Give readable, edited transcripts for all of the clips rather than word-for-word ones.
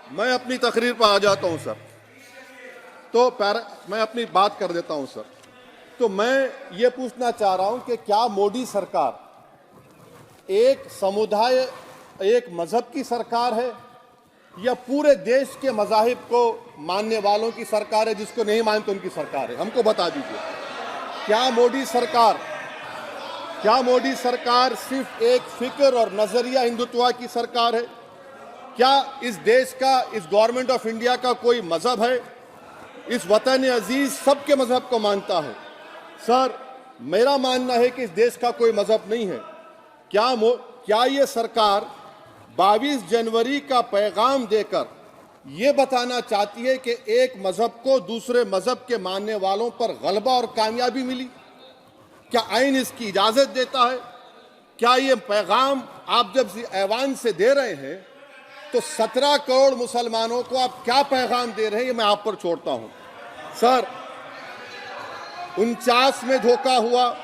मैं अपनी तकरीर पर आ जाता हूं सर। तो मैं अपनी बात कर देता हूं सर। तो मैं ये पूछना चाह रहा हूं कि क्या मोदी सरकार एक समुदाय, एक मजहब की सरकार है या पूरे देश के मजाहिब को मानने वालों की सरकार है? जिसको नहीं मानते उनकी सरकार है? हमको बता दीजिए। क्या मोदी सरकार सिर्फ एक फिक्र और नजरिया हिंदुत्व की सरकार है? क्या इस देश का, इस गवर्नमेंट ऑफ इंडिया का कोई मजहब है? इस वतन अजीज सबके मजहब को मानता है। सर, मेरा मानना है कि इस देश का कोई मजहब नहीं है। क्या ये सरकार 22 जनवरी का पैगाम देकर ये बताना चाहती है कि एक मजहब को दूसरे मजहब के मानने वालों पर गलबा और कामयाबी मिली? क्या आइन इसकी इजाजत देता है? क्या ये पैगाम आप जब ऐवान से दे रहे हैं तो 17 करोड़ मुसलमानों को आप क्या पैगाम दे रहे हैं, ये मैं आप पर छोड़ता हूं। सर, 49 में धोखा हुआ,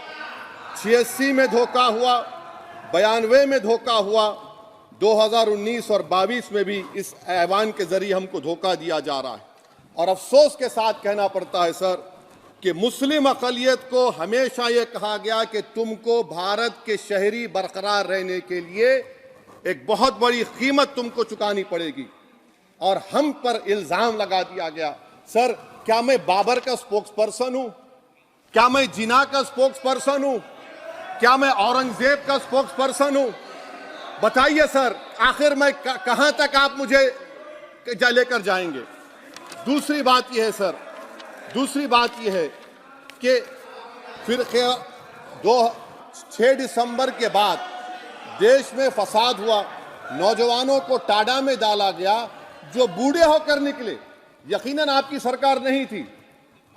86 में धोखा हुआ, 92 में धोखा हुआ, 2019 और 22 में भी इस ऐवान के जरिए हमको धोखा दिया जा रहा है। और अफसोस के साथ कहना पड़ता है सर कि मुस्लिम अक़लियत को हमेशा ये कहा गया कि तुमको भारत के शहरी बरकरार रहने के लिए एक बहुत बड़ी कीमत तुमको चुकानी पड़ेगी, और हम पर इल्जाम लगा दिया गया। सर, क्या मैं बाबर का स्पोक्स पर्सन हूं? क्या मैं जिना का स्पोक्स पर्सन हूं? क्या मैं औरंगजेब का स्पोक्स पर्सन हूं? बताइए सर, आखिर मैं कहां तक आप मुझे लेकर जाएंगे? दूसरी बात यह है सर, दूसरी बात यह है कि फिर 6 दिसंबर के बाद देश में फसाद हुआ, नौजवानों को टाडा में डाला गया जो बूढ़े होकर निकले। यकीनन आपकी सरकार नहीं थी,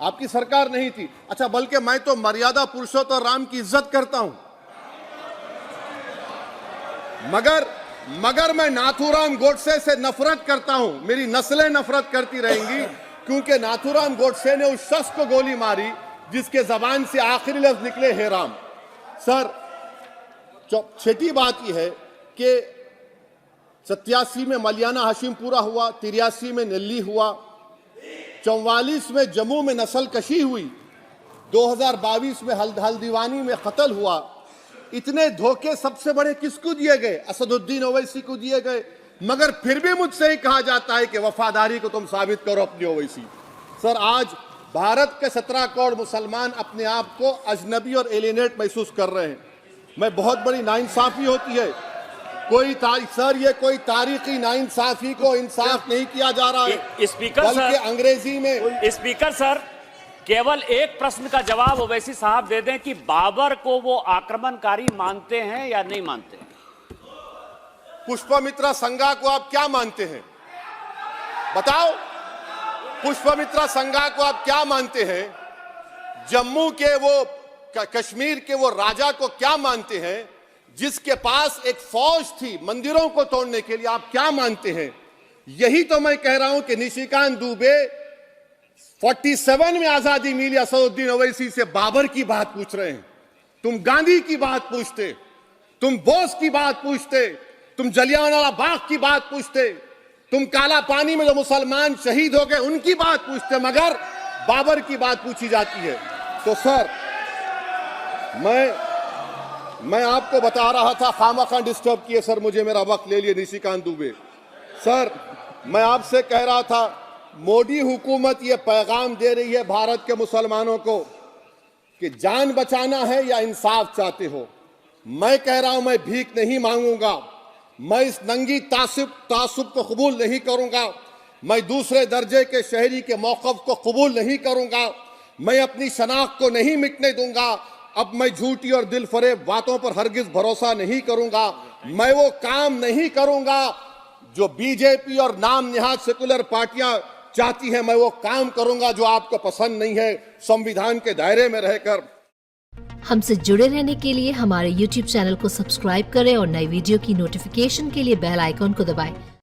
आपकी सरकार नहीं थी। अच्छा, बल्कि मैं तो मर्यादा पुरुषोत्तम राम की इज्जत करता हूं, मगर मैं नाथूराम गोडसे से नफरत करता हूं। मेरी नस्लें नफरत करती रहेंगी क्योंकि नाथूराम गोडसे ने उस शख्स को गोली मारी जिसके जबान से आखिरी लफ्ज निकले हे राम। सर, छठी बात यह है कि 87 में मलियाना हाशिमपुरा हुआ, 83 में नेल्ली हुआ, 44 में जम्मू में नस्ल कशी हुई, 2022 में हल्दीवानी में कत्ल हुआ। इतने धोखे सबसे बड़े किसको दिए गए? असदुद्दीन ओवैसी को दिए गए। मगर फिर भी मुझसे ही कहा जाता है कि वफादारी को तुम साबित करो अपनी ओवैसी। सर, आज भारत के 17 करोड़ मुसलमान अपने आप को अजनबी और एलिनेट महसूस कर रहे हैं। मैं बहुत बड़ी नाइंसाफी होती है। सर, ये कोई तारीखी नाइंसाफी को इंसाफ नहीं किया जा रहा है। स्पीकर बल्कि अंग्रेजी में स्पीकर सर, केवल एक प्रश्न का जवाब ओवैसी साहब दे दें कि बाबर को वो आक्रमणकारी मानते हैं या नहीं मानते? पुष्पमित्रा संघा को आप क्या मानते हैं? बताओ, पुष्पमित्रा संघा को आप क्या मानते हैं? जम्मू के वो, कश्मीर के वो राजा को क्या मानते हैं जिसके पास एक फौज थी मंदिरों को तोड़ने के लिए? आप क्या मानते हैं? यही तो मैं कह रहा हूं कि निशिकांत दुबे 47 में आजादी मिली, असदुद्दीन ओवैसी से बाबर की बात पूछ रहे हैं। तुम गांधी की बात पूछते, तुम बोस की बात पूछते, तुम जलियांवाला बाग की बात पूछते, तुम काला पानी में जो मुसलमान शहीद हो गए उनकी बात पूछते, मगर बाबर की बात पूछी जाती है। तो सर, मैं आपको बता रहा था, खामखा डिस्टर्ब किए सर, मुझे मेरा वक्त ले लिए निशिकांत दुबे। सर, मैं आपसे कह रहा था, मोदी हुकूमत ये पैगाम दे रही है भारत के मुसलमानों को कि जान बचाना है या इंसाफ चाहते हो। मैं कह रहा हूं, मैं भीख नहीं मांगूंगा, मैं इस नंगी तासुब को कबूल नहीं करूंगा, मैं दूसरे दर्जे के शहरी के मौक़िफ़ को कबूल नहीं करूंगा, मैं अपनी शनाख्त को नहीं मिटने दूंगा। अब मैं झूठी और दिल फरेब बातों पर हरगिज भरोसा नहीं करूंगा। मैं वो काम नहीं करूंगा जो बीजेपी और नाम निहाद सेकुलर पार्टियां चाहती हैं। मैं वो काम करूंगा जो आपको पसंद नहीं है, संविधान के दायरे में रहकर। हमसे जुड़े रहने के लिए हमारे YouTube चैनल को सब्सक्राइब करें और नई वीडियो की नोटिफिकेशन के लिए बेल आइकॉन को दबाएं।